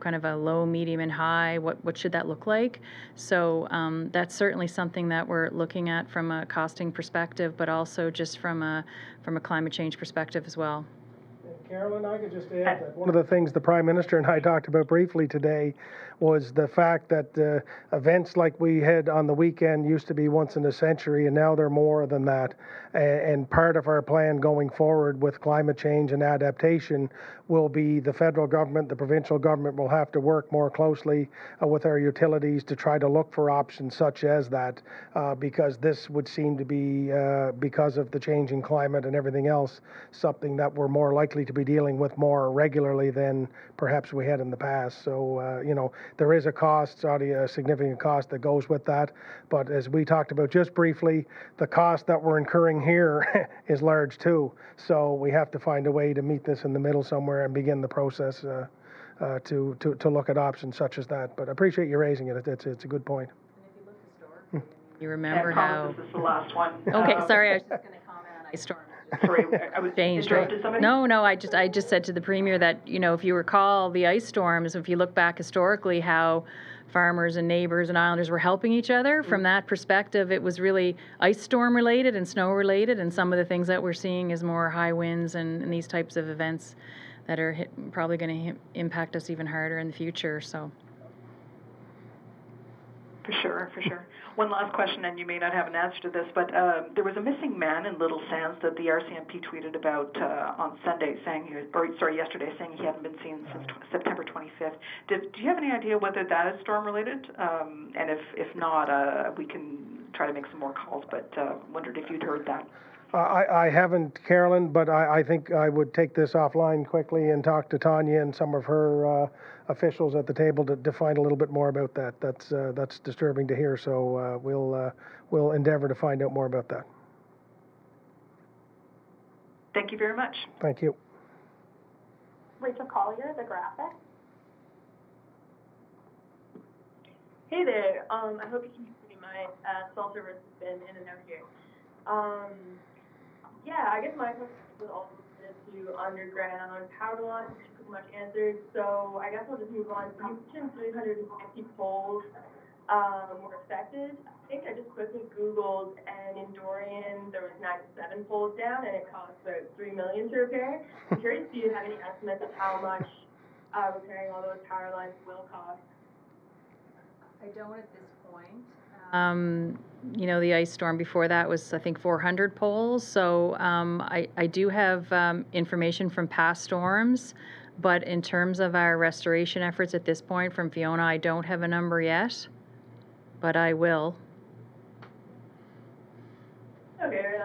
kind of a low, medium, and high. What should that look like? So that's certainly something that we're looking at from a costing perspective, but also just from a climate change perspective as well. Carolyn, I could just add that one of the things the Prime Minister and I talked about briefly today was the fact that events like we had on the weekend used to be once in a century, and now they're more than that. And part of our plan going forward with climate change and adaptation will be the federal government, the provincial government will have to work more closely with our utilities to try to look for options such as that, because this would seem to be, because of the changing climate and everything else, something that we're more likely to be dealing with more regularly than perhaps we had in the past. So, there is a cost, a significant cost that goes with that. But as we talked about just briefly, the cost that we're incurring here is large too. So we have to find a way to meet this in the middle somewhere and begin the process to look at options such as that. But I appreciate you raising it. It's a good point. You remember how... This is the last one. Okay, sorry, I was just going to comment on ice storm. Sorry, I was interrupted somebody? No, I just said to the Premier that, if you recall the ice storms, if you look back historically, how farmers and neighbors and islanders were helping each other. From that perspective, it was really ice storm related and snow related, and some of the things that we're seeing is more high winds and these types of events that are probably going to impact us even harder in the future. So. For sure. One last question, and you may not have an answer to this, but there was a missing man in Little Sands that the RCMP tweeted about on Sunday, yesterday, saying he hadn't been seen since September 25th. Do you have any idea whether that is storm-related? And if not, we can try to make some more calls, but wondered if you'd heard that. I haven't, Carolyn, but I think I would take this offline quickly and talk to Tanya and some of her officials at the table to find a little bit more about that. That's disturbing to hear. So we'll endeavor to find out more about that. Thank you very much. Thank you. Rachel Collier, The Graphic. Hey there. I hope you can hear me. My cell service has been in and out here. I guess my question was also related to underground power lines, which you pretty much answered. So I guess we'll just move on. You mentioned 350 poles were affected. I think I just quickly Googled, and in Dorian there was 97 poles down, and it cost about $3 million to repair. I'm curious, do you have any estimates of how much repairing all those power lines will cost? I don't at this point. The ice storm before that was, I think, 400 poles. So I do have information from past storms, but in terms of our restoration efforts at this point from Fiona, I don't have a number yet, but I will. Okay, right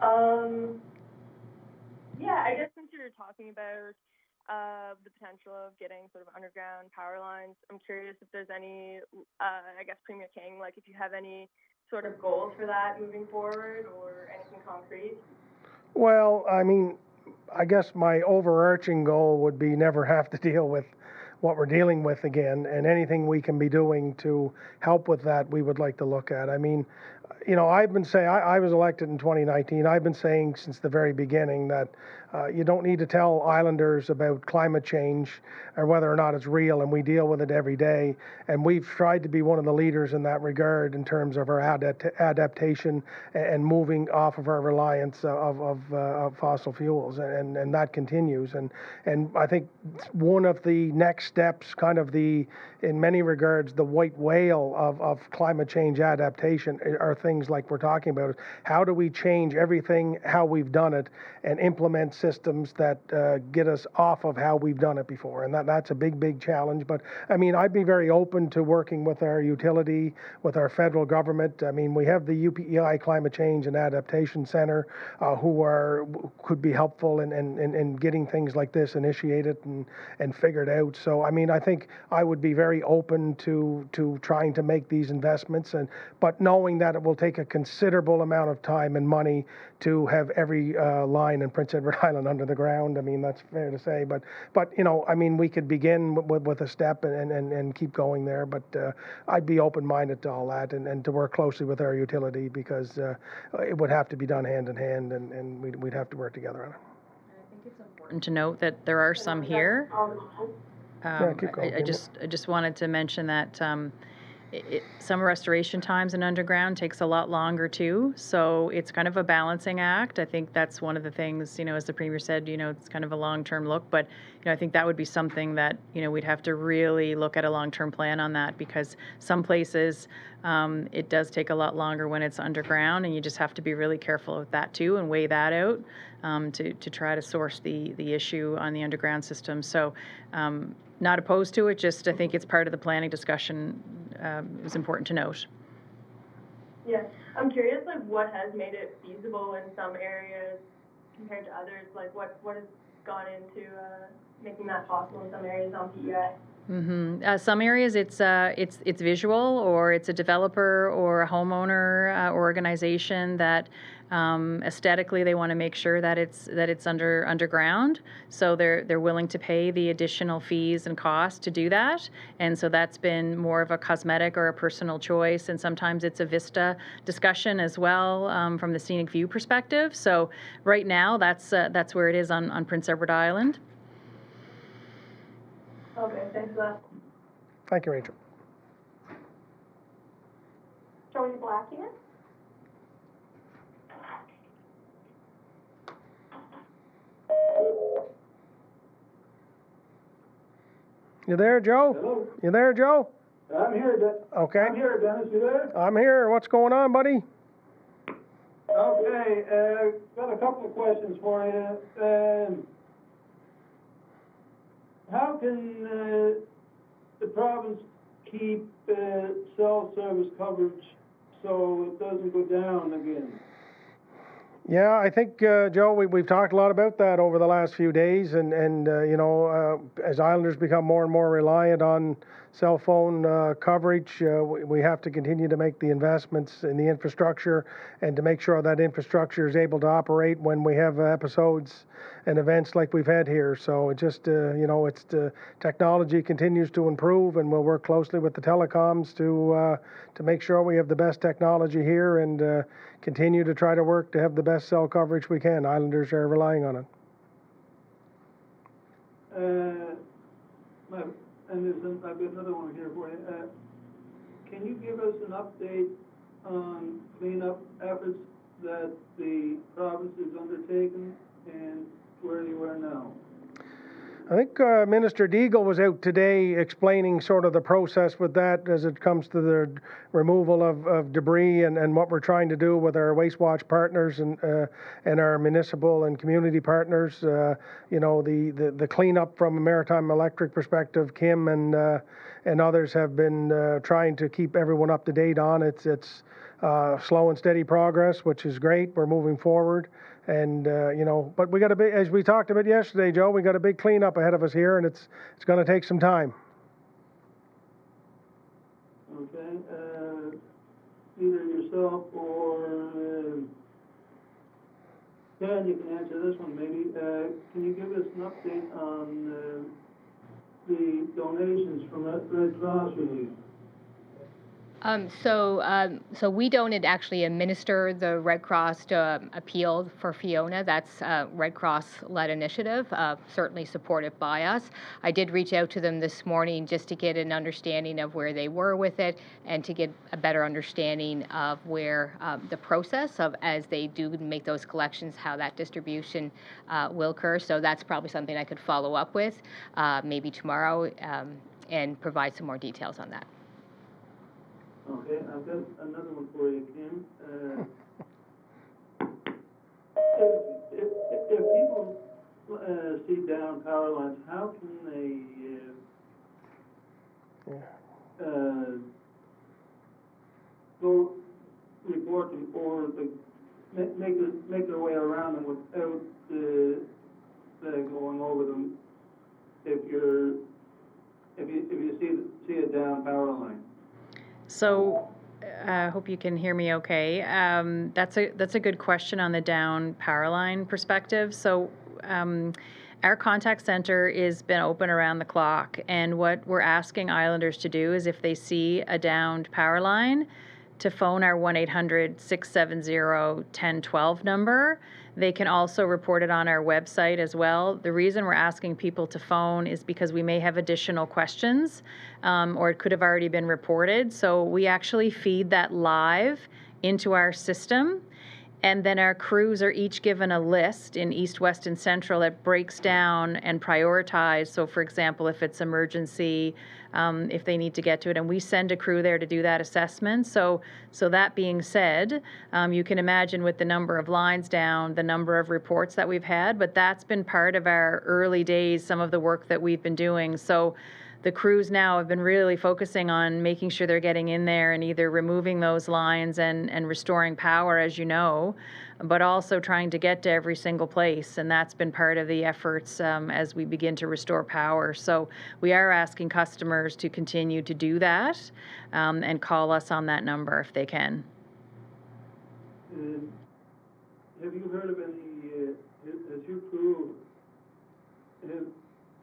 on. I guess since you're talking about the potential of getting sort of underground power lines, I'm curious if there's any, Premier King, if you have any sort of goals for that moving forward or anything concrete? Well, I guess my overarching goal would be never have to deal with what we're dealing with again, and anything we can be doing to help with that, we would like to look at. I've been saying, I was elected in 2019, I've been saying since the very beginning that you don't need to tell islanders about climate change or whether or not it's real, and we deal with it every day. And we've tried to be one of the leaders in that regard in terms of our adaptation and moving off of our reliance of fossil fuels, and that continues. And I think one of the next steps, kind of in many regards, the white whale of climate change adaptation are things like we're talking about. How do we change everything, how we've done it, and implement systems that get us off of how we've done it before? And that's a big challenge. But I'd be very open to working with our utility, with our federal government. We have the PEI Climate Change and Adaptation Center who could be helpful in getting things like this initiated and figured out. So I think I would be very open to trying to make these investments, but knowing that it will take a considerable amount of time and money to have every line in Prince Edward Island under the ground. That's fair to say, but we could begin with a step and keep going there. But I'd be open-minded to all that and to work closely with our utility, because it would have to be done hand in hand, and we'd have to work together on it. I think it's important to note that there are some here. I just wanted to mention that some restoration times in underground takes a lot longer too. So it's kind of a balancing act. I think that's one of the things, as the Premier said, it's kind of a long-term look, but, I think that would be something that, we'd have to really look at a long-term plan on that, because some places it does take a lot longer when it's underground, and you just have to be really careful with that too and weigh that out to try to source the issue on the underground system. So not opposed to it, just I think it's part of the planning discussion. Is important to note. Yeah, I'm curious, what has made it feasible in some areas compared to others? What has gone into making that possible in some areas on PEI? Some areas it's visual, or it's a developer or a homeowner organization that aesthetically they want to make sure that it's underground, so they're willing to pay the additional fees and costs to do that, and so that's been more of a cosmetic or a personal choice, and sometimes it's a vista discussion as well from the scenic view perspective. So right now that's where it is on Prince Edward Island. Okay, thanks for that. Thank you, Rachel. Joey Black here. You there, Joe? Hello? You there, Joe? I'm here, Okay. I'm here, Dennis. You there? I'm here. What's going on, buddy? Okay, got a couple of questions for you. How can the province keep cell service coverage so it doesn't go down again? Yeah, I think, Joe, we've talked a lot about that over the last few days, and as Islanders become more and more reliant on cell phone coverage, we have to continue to make the investments in the infrastructure and to make sure that infrastructure is able to operate when we have episodes and events like we've had here. So it just, it's the technology continues to improve, and we'll work closely with the telecoms to make sure we have the best technology here and continue to try to work to have the best cell coverage we can. Islanders are relying on it. I've got another one here for you. Can you give us an update on cleanup efforts that the province is undertaking and where you are now? I think Minister Deagle was out today explaining sort of the process with that as it comes to the removal of debris and what we're trying to do with our Waste Watch partners and our municipal and community partners. The cleanup from a Maritime Electric perspective, Kim and others have been trying to keep everyone up to date on. It's slow and steady progress, which is great. We're moving forward. And, but we got a big, as we talked about yesterday, Joe, we got a big cleanup ahead of us here, and it's going to take some time. Okay. Either yourself or Ken, you can answer this one maybe. Can you give us an update on the donations from that Red Cross relief? So we don't actually administer the Red Cross appeal for Fiona. That's a Red Cross-led initiative, certainly supported by us. I did reach out to them this morning just to get an understanding of where they were with it and to get a better understanding of where the process of, as they do make those collections, how that distribution will occur. So that's probably something I could follow up with maybe tomorrow and provide some more details on that. Okay, I've got another one for you, Kim. If people see down power lines, how can they go report them or make their way around them without going over them? If you see a down power line. So I hope you can hear me okay. That's a good question on the down power line perspective. So our contact center has been open around the clock, and what we're asking Islanders to do is if they see a downed power line, to phone our 1-800-670-1012 number. They can also report it on our website as well. The reason we're asking people to phone is because we may have additional questions, or it could have already been reported. So we actually feed that live into our system. And then our crews are each given a list in East, West, and Central that breaks down and prioritizes. So, for example, if it's emergency, if they need to get to it, and we send a crew there to do that assessment. So that being said, you can imagine with the number of lines down, the number of reports that we've had, but that's been part of our early days, some of the work that we've been doing. So the crews now have been really focusing on making sure they're getting in there and either removing those lines and restoring power, as you know, but also trying to get to every single place. And that's been part of the efforts as we begin to restore power. So we are asking customers to continue to do that and call us on that number if they can. Have you heard of any, has your crew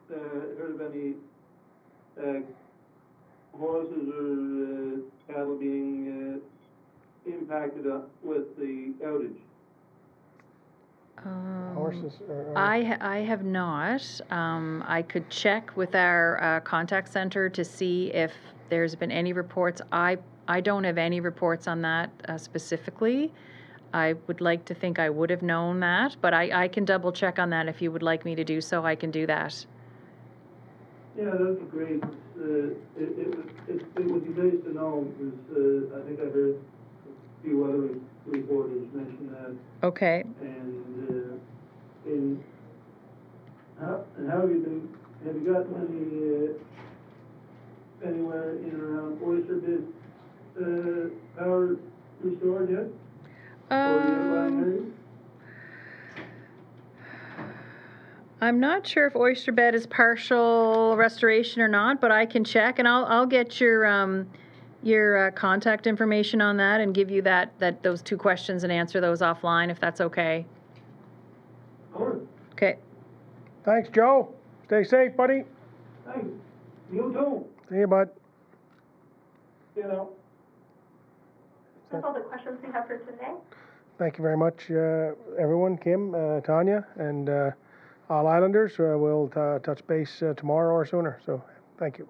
heard of any horses or cattle being impacted with the outage? Horses? I have not. I could check with our contact center to see if there's been any reports. I don't have any reports on that specifically. I would like to think I would have known that, but I can double check on that if you would like me to do so. I can do that. Yeah, that'd be great. It would be nice to know, because I think I heard a few other reporters mention that. Okay. And how have you gotten anywhere in and around Oyster Bit power restored yet? Or nearby areas? I'm not sure if Oyster Bed is partial restoration or not, but I can check, and I'll get your contact information on that and give you those two questions and answer those offline if that's okay. Sure. Okay. Thanks, Joe. Stay safe, buddy. Thanks. You too. See you, bud. You know. That's all the questions we have for today. Thank you very much, everyone. Kim, Tanya, and all Islanders. We'll touch base tomorrow or sooner. So thank you.